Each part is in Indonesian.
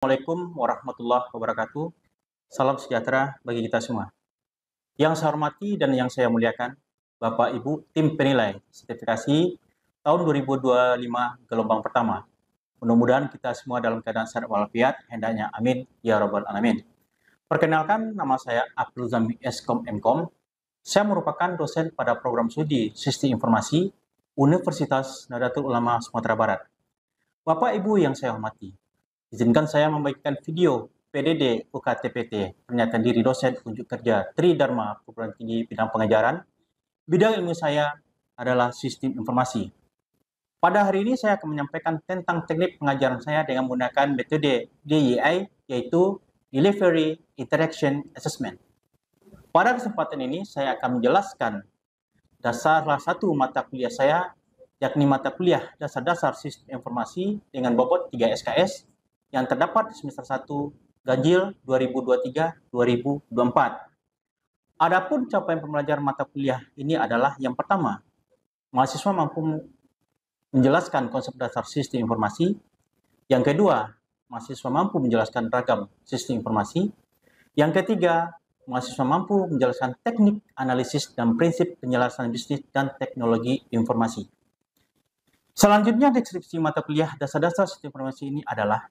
Assalamualaikum warahmatullahi wabarakatuh. Salam sejahtera bagi kita semua. Yang saya hormati dan yang saya muliakan, Bapak Ibu tim penilai sertifikasi tahun 2025 gelombang pertama. Mudah-mudahan kita semua dalam keadaan sehat walafiat, hendaknya amin ya rabbal alamin. Perkenalkan, nama saya Abdul Zami Eskom Mkom. Saya merupakan dosen pada program studi Sistem Informasi Universitas Nahdlatul Ulama Sumatera Barat. Bapak Ibu yang saya hormati, izinkan saya membagikan video PDD UKTPT, pernyataan diri dosen unjuk kerja Tridharma Perguruan Tinggi Bidang Pengajaran. Bidang ilmu saya adalah sistem informasi. Pada hari ini saya akan menyampaikan tentang teknik pengajaran saya dengan menggunakan metode DIY, yaitu Delivery Interaction Assessment. Pada kesempatan ini saya akan menjelaskan salah satu mata kuliah saya, yakni mata kuliah Dasar-Dasar Sistem Informasi dengan bobot 3 SKS, yang terdapat di semester 1 ganjil 2023-2024. Adapun capaian pembelajaran mata kuliah ini adalah yang pertama, mahasiswa mampu menjelaskan konsep dasar sistem informasi. Yang kedua, mahasiswa mampu menjelaskan ragam sistem informasi. Yang ketiga, mahasiswa mampu menjelaskan teknik analisis dan prinsip penjelasan bisnis dan teknologi informasi. Selanjutnya, deskripsi mata kuliah Dasar-Dasar Sistem Informasi ini adalah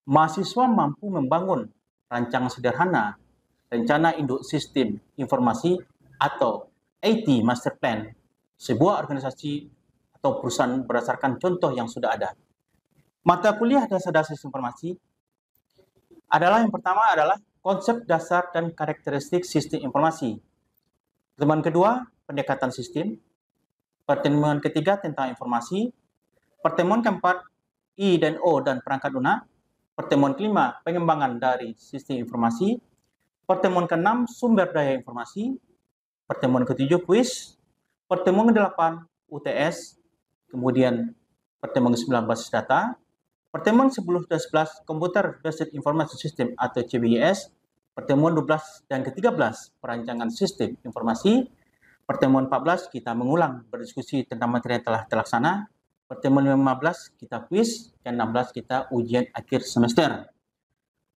mahasiswa mampu membangun rancangan sederhana rencana induk sistem informasi atau IT Master Plan sebuah organisasi atau perusahaan berdasarkan contoh yang sudah ada. Mata kuliah Dasar-Dasar Sistem Informasi adalah yang pertama adalah konsep dasar dan karakteristik sistem informasi. Pertemuan kedua, pendekatan sistem. Pertemuan ketiga tentang informasi. Pertemuan keempat, I dan O dan perangkat lunak. Pertemuan kelima, pengembangan dari sistem informasi. Pertemuan keenam, sumber daya informasi. Pertemuan ketujuh, kuis. Pertemuan ke-8, UTS. Kemudian pertemuan ke-9, basis data. Pertemuan 10 dan 11, Computer Based Information System atau CBIS. Pertemuan 12 dan ke-13, perancangan sistem informasi. Pertemuan 14, kita mengulang berdiskusi tentang materi yang telah terlaksana. Pertemuan 15 kita kuis, dan 16 kita ujian akhir semester.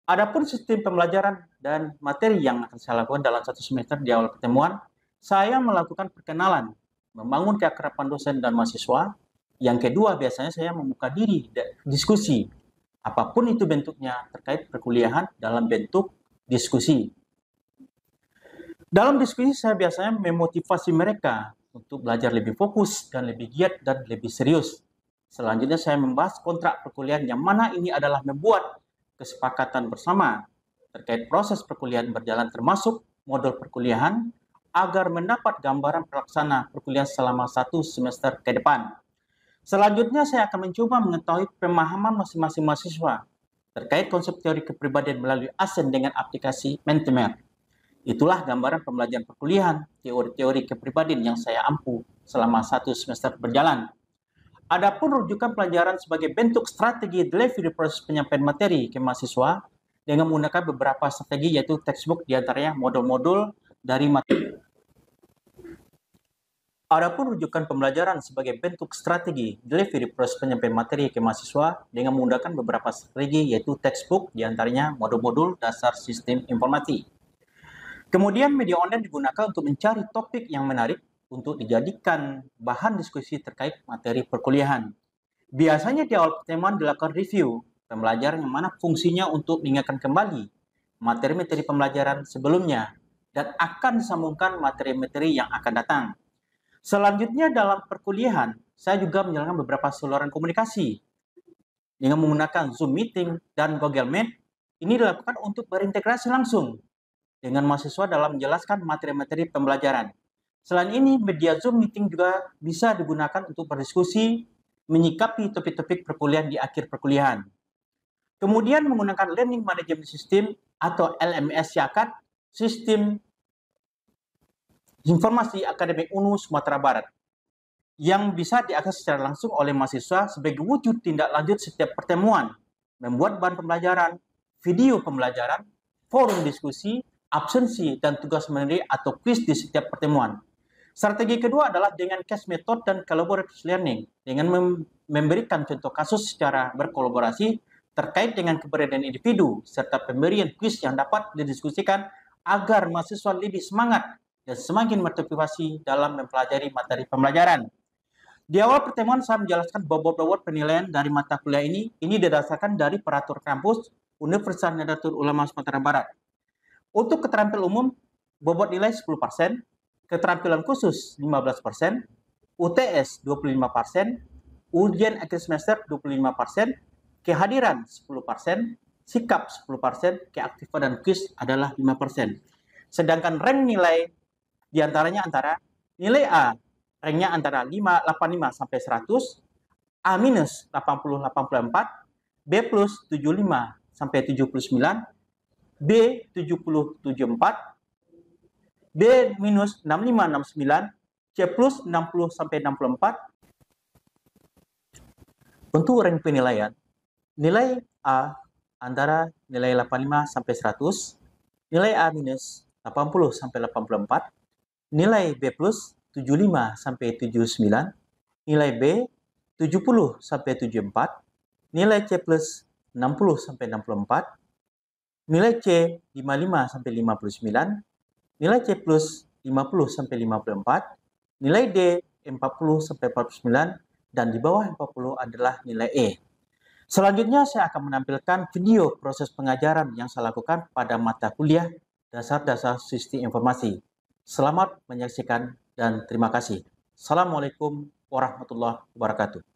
Adapun sistem pembelajaran dan materi yang akan saya lakukan dalam satu semester di awal pertemuan, saya melakukan perkenalan, membangun keakraban dosen dan mahasiswa. Yang kedua, biasanya saya membuka diri diskusi, apapun itu bentuknya terkait perkuliahan dalam bentuk diskusi. Dalam diskusi saya biasanya memotivasi mereka untuk belajar lebih fokus dan lebih giat dan lebih serius. Selanjutnya saya membahas kontrak perkuliahan yang mana ini adalah membuat kesepakatan bersama terkait proses perkuliahan berjalan termasuk modul perkuliahan agar mendapat gambaran pelaksana perkuliahan selama satu semester ke depan. Selanjutnya saya akan mencoba mengetahui pemahaman masing-masing mahasiswa terkait konsep teori kepribadian melalui ASEN dengan aplikasi Mentimeter. Itulah gambaran pembelajaran perkuliahan, teori-teori kepribadian yang saya ampu selama satu semester berjalan. Adapun rujukan pelajaran sebagai bentuk strategi delivery proses penyampaian materi ke mahasiswa dengan menggunakan beberapa strategi yaitu textbook diantaranya modul-modul dari materi. Adapun rujukan pembelajaran sebagai bentuk strategi delivery proses penyampaian materi ke mahasiswa dengan menggunakan beberapa strategi yaitu textbook diantaranya modul-modul dasar sistem informasi. Kemudian media online digunakan untuk mencari topik yang menarik untuk dijadikan bahan diskusi terkait materi perkuliahan. Biasanya di awal pertemuan dilakukan review pembelajaran yang mana fungsinya untuk mengingatkan kembali materi-materi pembelajaran sebelumnya dan akan disambungkan materi-materi yang akan datang. Selanjutnya dalam perkuliahan, saya juga menjalankan beberapa saluran komunikasi dengan menggunakan Zoom Meeting dan Google Meet. Ini dilakukan untuk berintegrasi langsung dengan mahasiswa dalam menjelaskan materi-materi pembelajaran. Selain ini, media Zoom Meeting juga bisa digunakan untuk berdiskusi, menyikapi topik-topik perkuliahan di akhir perkuliahan. Kemudian menggunakan Learning Management System atau LMS Yakat, Sistem Informasi Akademik UNU Sumatera Barat, yang bisa diakses secara langsung oleh mahasiswa sebagai wujud tindak lanjut setiap pertemuan, membuat bahan pembelajaran, video pembelajaran, forum diskusi, absensi, dan tugas mandiri atau kuis di setiap pertemuan. Strategi kedua adalah dengan case method dan collaborative learning, dengan memberikan contoh kasus secara berkolaborasi terkait dengan keberadaan individu serta pemberian kuis yang dapat didiskusikan agar mahasiswa lebih semangat dan semakin termotivasi dalam mempelajari materi pembelajaran. Di awal pertemuan saya menjelaskan bobot-bobot penilaian dari mata kuliah ini didasarkan dari peraturan kampus Universitas Nahdlatul Ulama Sumatera Barat. Untuk keterampilan umum, bobot nilai 10%, keterampilan khusus 15%, UTS 25%, ujian akhir semester 25%, kehadiran 10%, sikap 10%, keaktifan dan kuis adalah 5%. Sedangkan rank nilai diantaranya antara nilai A, ranknya antara 85 sampai 100, A minus 80-84, B plus 75 sampai 79, B 70-74, B minus 65-69, C plus 60 sampai 64. Untuk rank penilaian, nilai A antara nilai 85 sampai 100, nilai A minus 80 sampai 84, nilai B plus 75 sampai 79, nilai B 70 sampai 74, nilai C plus 60 sampai 64, nilai C 55 sampai 59, nilai C plus 50 sampai 54, nilai D 40 sampai 49, dan di bawah 40 adalah nilai E. Selanjutnya saya akan menampilkan video proses pengajaran yang saya lakukan pada mata kuliah Dasar-Dasar Sistem Informasi. Selamat menyaksikan dan terima kasih. Assalamualaikum warahmatullahi wabarakatuh.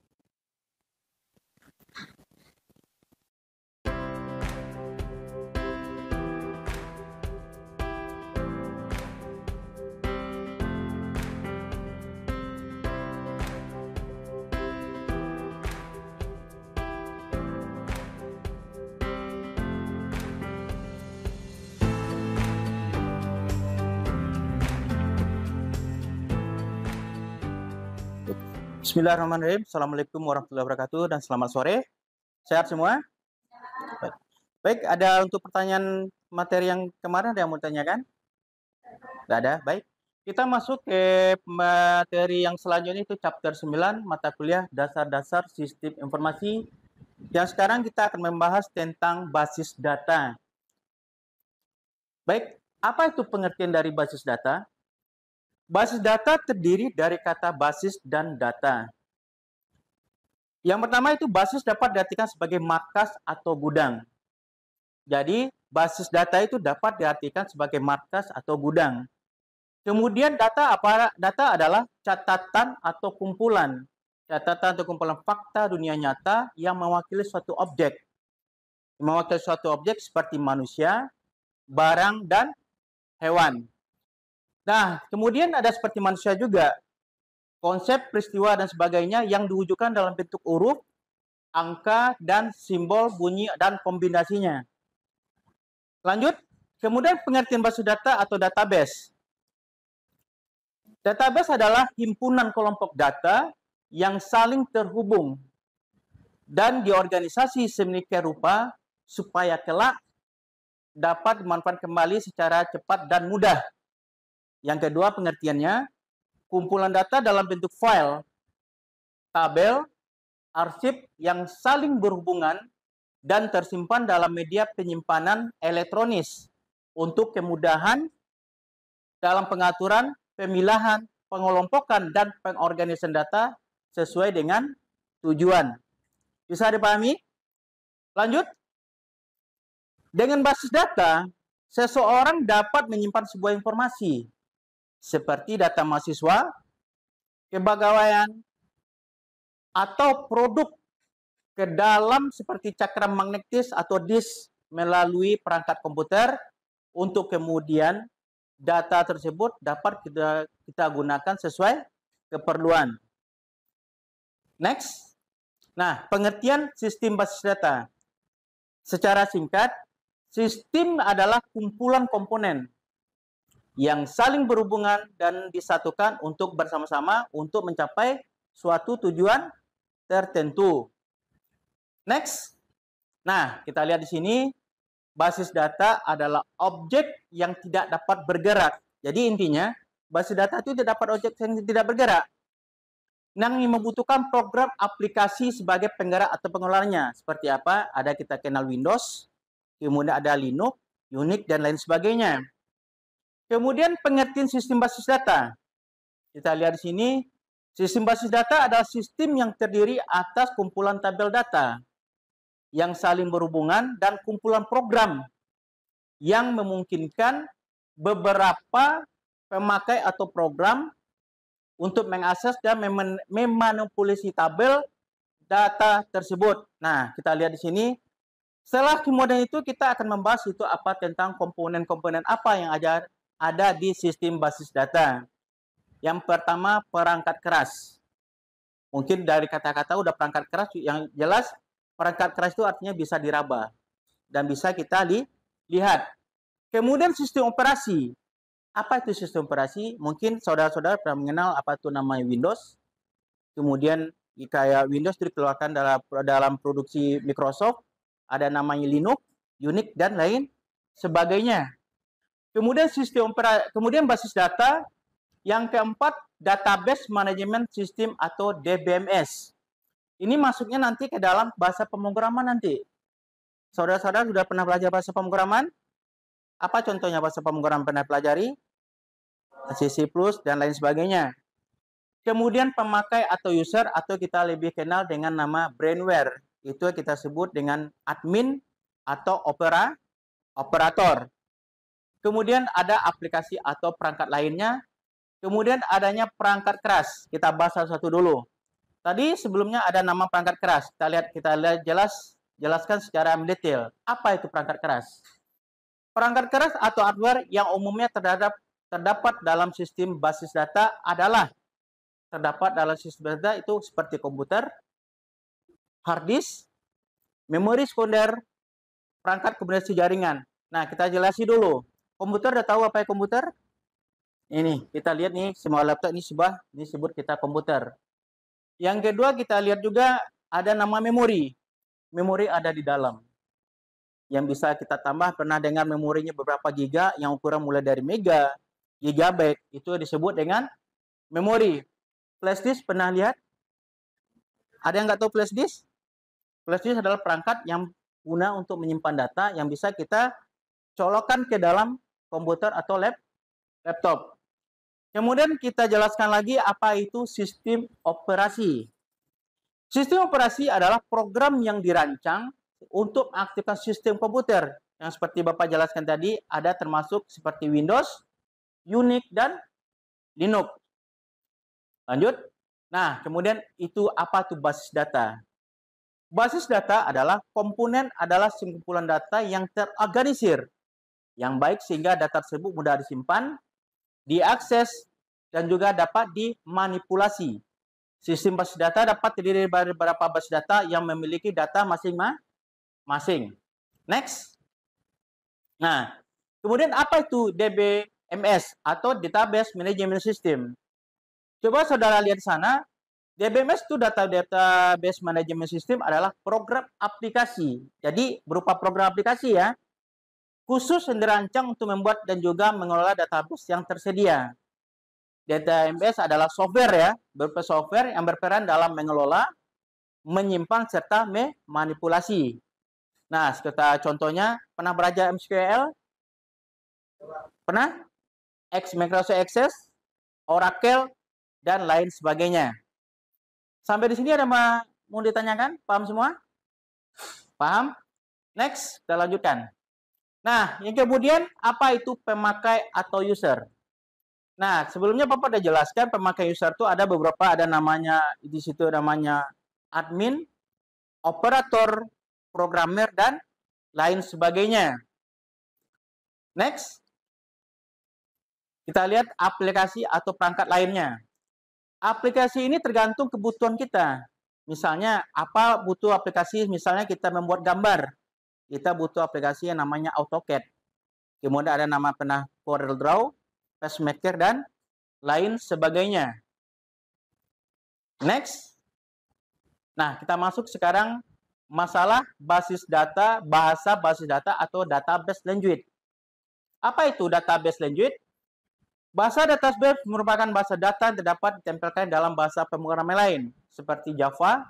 Bismillahirrahmanirrahim. Assalamualaikum warahmatullahi wabarakatuh dan selamat sore. Sehat semua? Baik, ada untuk pertanyaan materi yang kemarin ada yang mau tanyakan? Tidak ada? Baik. Kita masuk ke materi yang selanjutnya itu chapter 9 mata kuliah Dasar-Dasar Sistem Informasi. Yang sekarang kita akan membahas tentang basis data. Baik, apa itu pengertian dari basis data? Basis data terdiri dari kata basis dan data. Yang pertama itu basis dapat diartikan sebagai markas atau gudang. Jadi, basis data itu dapat diartikan sebagai markas atau gudang. Kemudian data apa? Data adalah catatan atau kumpulan. Catatan atau kumpulan fakta dunia nyata yang mewakili suatu objek. Mewakili suatu objek seperti manusia, barang, dan hewan. Nah, kemudian ada seperti manusia juga. Konsep, peristiwa, dan sebagainya yang diwujudkan dalam bentuk huruf, angka, dan simbol, bunyi, dan kombinasinya. Lanjut, kemudian pengertian basis data atau database. Database adalah himpunan kelompok data yang saling terhubung dan diorganisasi sedemikian rupa supaya kelak dapat dimanfaatkan kembali secara cepat dan mudah. Yang kedua pengertiannya, kumpulan data dalam bentuk file, tabel, arsip yang saling berhubungan dan tersimpan dalam media penyimpanan elektronis untuk kemudahan dalam pengaturan, pemilahan, pengelompokan, dan pengorganisan data sesuai dengan tujuan. Bisa dipahami? Lanjut. Dengan basis data, seseorang dapat menyimpan sebuah informasi seperti data mahasiswa, kepegawaian, atau produk ke dalam seperti cakram magnetis atau disk melalui perangkat komputer untuk kemudian data tersebut dapat kita gunakan sesuai keperluan. Next. Nah, pengertian sistem basis data. Secara singkat, sistem adalah kumpulan komponen yang saling berhubungan dan disatukan untuk bersama-sama untuk mencapai suatu tujuan tertentu. Next. Nah, kita lihat di sini, basis data adalah objek yang tidak dapat bergerak. Jadi intinya, basis data itu tidak dapat objek yang tidak bergerak. yang membutuhkan program aplikasi sebagai penggerak atau pengelolanya. Seperti apa? Ada kita kenal Windows, kemudian ada Linux, Unix, dan lain sebagainya. Kemudian pengertian sistem basis data. Kita lihat di sini, sistem basis data adalah sistem yang terdiri atas kumpulan tabel data yang saling berhubungan dan kumpulan program yang memungkinkan beberapa pemakai atau program untuk mengakses dan memanipulasi tabel data tersebut. Nah, kita lihat di sini. Setelah kemudian itu kita akan membahas itu apa tentang komponen-komponen apa yang ada di sistem basis data. Yang pertama, perangkat keras. Mungkin dari kata-kata udah perangkat keras, yang jelas perangkat keras itu artinya bisa diraba dan bisa kita lihat. Kemudian sistem operasi. Apa itu sistem operasi? Mungkin saudara-saudara pernah mengenal apa itu namanya Windows. Kemudian kayak Windows dikeluarkan dalam produksi Microsoft, ada namanya Linux, Unix, dan lain sebagainya. Kemudian basis data. Yang keempat, Database Management System atau DBMS. Ini masuknya nanti ke dalam bahasa pemrograman nanti. Saudara-saudara sudah pernah belajar bahasa pemrograman? Apa contohnya bahasa pemrograman pernah pelajari? C++ dan lain sebagainya. Kemudian pemakai atau user atau kita lebih kenal dengan nama brainware. Itu kita sebut dengan admin atau operator. Kemudian ada aplikasi atau perangkat lainnya. Kemudian adanya perangkat keras. Kita bahas satu-satu dulu. Tadi sebelumnya ada nama perangkat keras. Kita lihat jelaskan secara mendetail. Apa itu perangkat keras? Perangkat keras atau hardware yang umumnya terdapat dalam sistem basis data adalah itu seperti komputer, hard disk, memori sekunder, perangkat komunikasi jaringan. Nah, kita jelasin dulu. Komputer, udah tahu apa ya komputer? Ini, kita lihat nih, semua laptop ini disebut kita komputer. Yang kedua, kita lihat juga ada nama memori. Memori ada di dalam. Yang bisa kita tambah, pernah dengar memorinya beberapa giga, yang ukuran mulai dari mega, gigabyte, itu disebut dengan memori. Flash disk pernah lihat? Ada yang nggak tahu flash disk? Flash disk adalah perangkat yang guna untuk menyimpan data yang bisa kita colokkan ke dalam komputer atau laptop. Kemudian kita jelaskan lagi apa itu sistem operasi. Sistem operasi adalah program yang dirancang untuk mengaktifkan sistem komputer. Yang seperti Bapak jelaskan tadi, ada termasuk seperti Windows, Unix, dan Linux. Lanjut. Nah, kemudian itu apa itu basis data? Basis data adalah kumpulan data yang terorganisir, yang baik sehingga data tersebut mudah disimpan, diakses, dan juga dapat dimanipulasi. Sistem basis data dapat terdiri dari beberapa basis data yang memiliki data masing-masing. Next. Nah, kemudian apa itu DBMS atau Database Management System? Coba saudara lihat di sana. DBMS itu Database Management System adalah program aplikasi. Jadi berupa program aplikasi ya, khusus yang dirancang untuk membuat dan juga mengelola database yang tersedia. DBMS adalah software ya, berupa software yang berperan dalam mengelola, menyimpan serta memanipulasi. Nah, kita contohnya pernah belajar MySQL? Pernah? Microsoft Access, Oracle, dan lain sebagainya. Sampai di sini ada mau ditanyakan? Paham semua? Paham? Next, kita lanjutkan. Nah, yang kemudian apa itu pemakai atau user? Nah, sebelumnya Bapak sudah jelaskan pemakai user itu ada beberapa, ada namanya di situ namanya admin, operator, programmer, dan lain sebagainya. Next, kita lihat aplikasi atau perangkat lainnya. Aplikasi ini tergantung kebutuhan kita. Misalnya, apa butuh aplikasi? Misalnya kita membuat gambar. Kita butuh aplikasi yang namanya AutoCAD. Kemudian ada nama CorelDRAW, PageMaker, dan lain sebagainya. Next. Nah, kita masuk sekarang masalah basis data, bahasa basis data atau database language. Apa itu database language? Bahasa database merupakan bahasa data yang terdapat ditempelkan dalam bahasa pemrograman lain, seperti Java,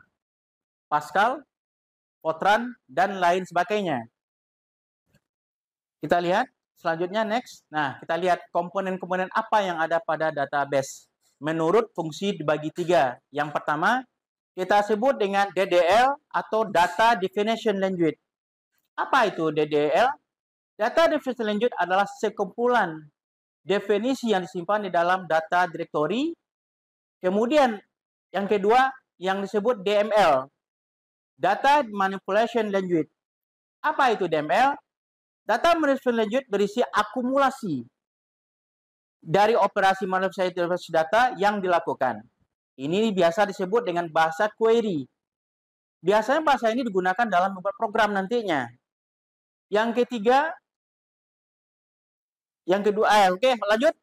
Pascal, Fortran, dan lain sebagainya. Kita lihat selanjutnya, next. Nah, kita lihat komponen-komponen apa yang ada pada database. Menurut fungsi dibagi 3. Yang pertama, kita sebut dengan DDL atau Data Definition Language. Apa itu DDL? Data Definition Language adalah sekumpulan definisi yang disimpan di dalam data directory. Kemudian yang kedua yang disebut DML, Data Manipulation Language. Apa itu DML? Data Manipulation Language berisi akumulasi dari operasi manipulasi data yang dilakukan. Ini biasa disebut dengan bahasa query. Biasanya bahasa ini digunakan dalam membuat program nantinya. Yang ketiga, oke, lanjut.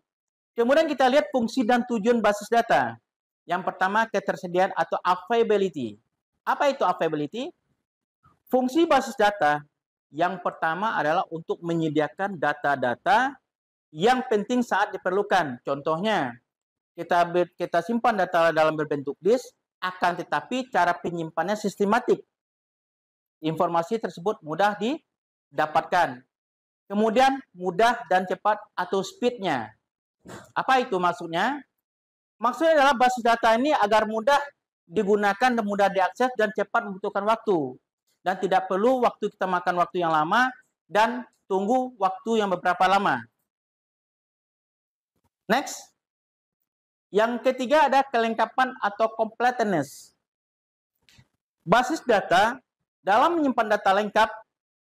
Kemudian kita lihat fungsi dan tujuan basis data. Yang pertama, ketersediaan atau availability. Apa itu availability? Fungsi basis data yang pertama adalah untuk menyediakan data-data yang penting saat diperlukan. Contohnya, kita simpan data dalam berbentuk disk, akan tetapi cara penyimpanannya sistematik. Informasi tersebut mudah didapatkan. Kemudian mudah dan cepat atau speed-nya. Apa itu maksudnya? Maksudnya adalah basis data ini agar mudah digunakan dan mudah diakses dan cepat membutuhkan waktu. Dan tidak perlu waktu kita makan waktu yang lama dan tunggu waktu yang beberapa lama. Next. Yang ketiga ada kelengkapan atau completeness. Basis data dalam menyimpan data lengkap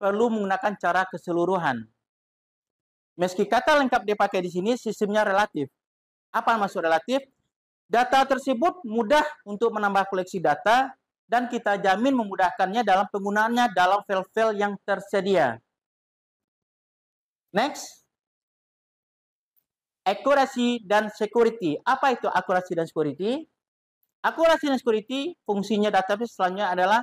perlu menggunakan cara keseluruhan. Meski kata lengkap dipakai di sini, sistemnya relatif. Apa maksud relatif? Data tersebut mudah untuk menambah koleksi data dan kita jamin memudahkannya dalam penggunaannya dalam file-file yang tersedia. Next. Accuracy dan security. Apa itu accuracy dan security? Accuracy dan security fungsinya database selanjutnya adalah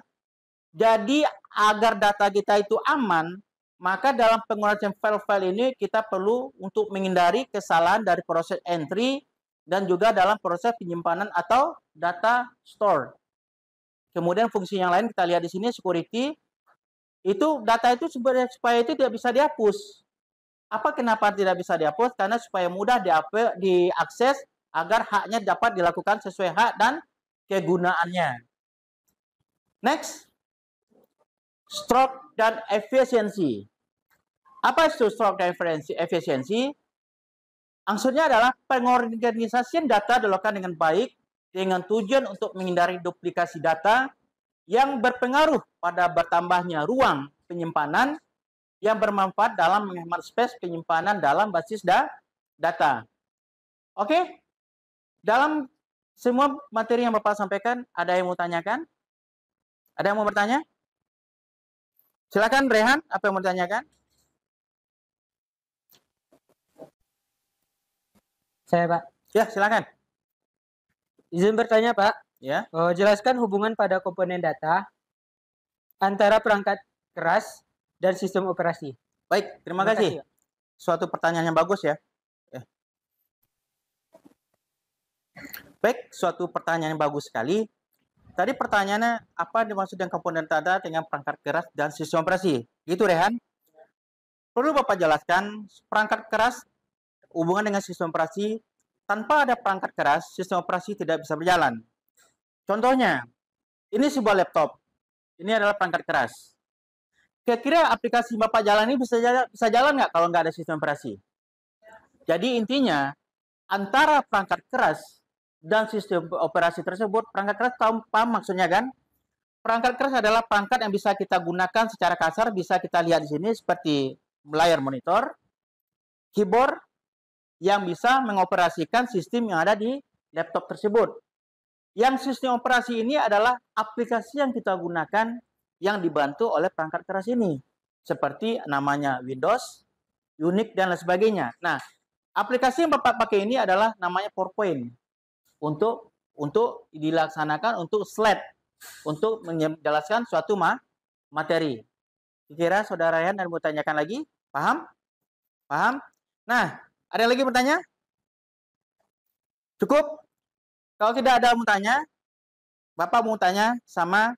jadi agar data kita itu aman, maka dalam penggunaan file-file ini kita perlu untuk menghindari kesalahan dari proses entry dan juga dalam proses penyimpanan atau data store. Kemudian fungsi yang lain kita lihat di sini security. Itu data itu supaya itu tidak bisa dihapus. Apa kenapa tidak bisa dihapus? Karena supaya mudah diakses agar haknya dapat dilakukan sesuai hak dan kegunaannya. Next. Stroke dan efisiensi. Apa itu stroke dan efisiensi? Maksudnya adalah pengorganisasian data dilakukan dengan baik dengan tujuan untuk menghindari duplikasi data yang berpengaruh pada bertambahnya ruang penyimpanan yang bermanfaat dalam menghemat space penyimpanan dalam basis data. Oke? Dalam semua materi yang Bapak sampaikan, ada yang mau tanyakan? Ada yang mau bertanya? Silakan Rehan, apa yang mau ditanyakan? Saya, Pak. Ya, silakan. Izin bertanya, Pak. Ya. Jelaskan hubungan pada komponen data antara perangkat keras dan sistem operasi. Baik, terima kasih. Suatu pertanyaan yang bagus ya. Baik, suatu pertanyaan yang bagus sekali. Tadi pertanyaannya apa dimaksud dengan komponen data dengan perangkat keras dan sistem operasi? Gitu Rehan. Perlu Bapak jelaskan perangkat keras hubungan dengan sistem operasi. Tanpa ada perangkat keras, sistem operasi tidak bisa berjalan. Contohnya, ini sebuah laptop. Ini adalah perangkat keras. Kira-kira aplikasi Bapak jalan ini bisa jalan nggak kalau nggak ada sistem operasi? Jadi intinya, antara perangkat keras dan sistem operasi tersebut, perangkat keras paham maksudnya kan? Perangkat keras adalah perangkat yang bisa kita gunakan secara kasar, bisa kita lihat di sini seperti layar monitor, keyboard, yang bisa mengoperasikan sistem yang ada di laptop tersebut. Yang sistem operasi ini adalah aplikasi yang kita gunakan yang dibantu oleh perangkat keras ini. Seperti namanya Windows, Unix, dan lain sebagainya. Nah, aplikasi yang Bapak pakai ini adalah namanya PowerPoint. Untuk dilaksanakan untuk slide. Untuk menjelaskan suatu materi. Kira Saudara Ryan dan mau tanyakan lagi? Paham? Paham? Nah, ada lagi bertanya? Cukup? Kalau tidak ada mau tanya, Bapak mau tanya sama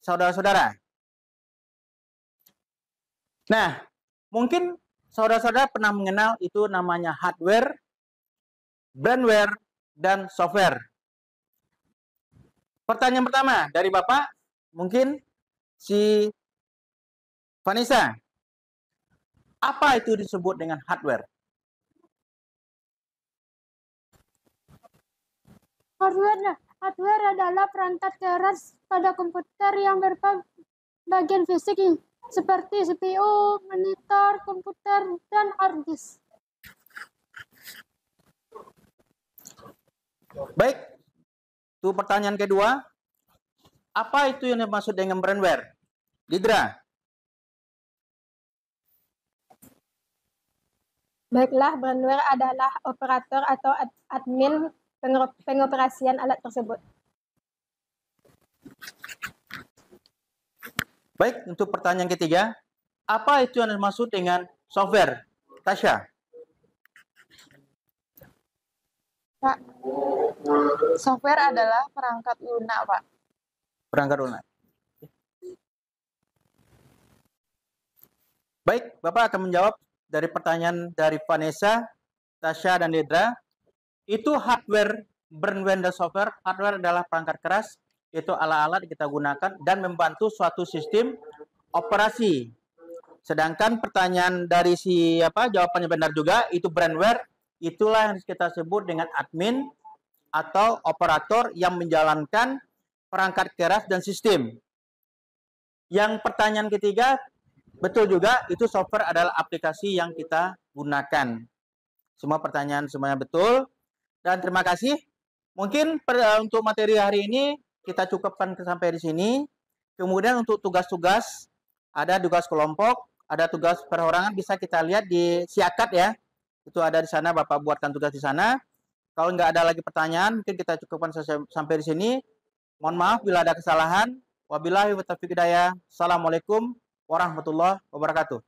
saudara-saudara. Nah, mungkin saudara-saudara pernah mengenal itu namanya hardware, brandware, dan software. Pertanyaan pertama dari Bapak, mungkin si Vanessa. Apa itu disebut dengan hardware? Hardware adalah perangkat keras pada komputer yang berupa bagian fisik seperti CPU, monitor, komputer, dan hard disk. Baik, itu pertanyaan kedua. Apa itu yang dimaksud dengan brandware? Lidra. Baiklah, brandware adalah operator atau admin pengoperasian alat tersebut. Baik, untuk pertanyaan ketiga, apa itu yang dimaksud dengan software? Tasya. Pak, software adalah perangkat lunak, Pak. Perangkat lunak. Baik, Bapak akan menjawab dari pertanyaan dari Vanessa, Tasya, dan Lidra. Itu hardware, brandware, dan software. Hardware adalah perangkat keras, itu alat-alat yang kita gunakan dan membantu suatu sistem operasi. Sedangkan pertanyaan dari jawabannya benar juga, itu brandware, itulah yang kita sebut dengan admin atau operator yang menjalankan perangkat keras dan sistem. Yang pertanyaan ketiga, betul juga, itu software adalah aplikasi yang kita gunakan. Semua pertanyaan semuanya betul. Dan terima kasih. Mungkin untuk materi hari ini kita cukupkan sampai di sini. Kemudian untuk tugas-tugas, ada tugas kelompok, ada tugas perorangan, bisa kita lihat di Siakat ya. Itu ada di sana, Bapak buatkan tugas di sana. Kalau nggak ada lagi pertanyaan, mungkin kita cukupkan sampai di sini. Mohon maaf bila ada kesalahan. Wabillahi wa taufiq hidayah. Assalamualaikum warahmatullahi wabarakatuh.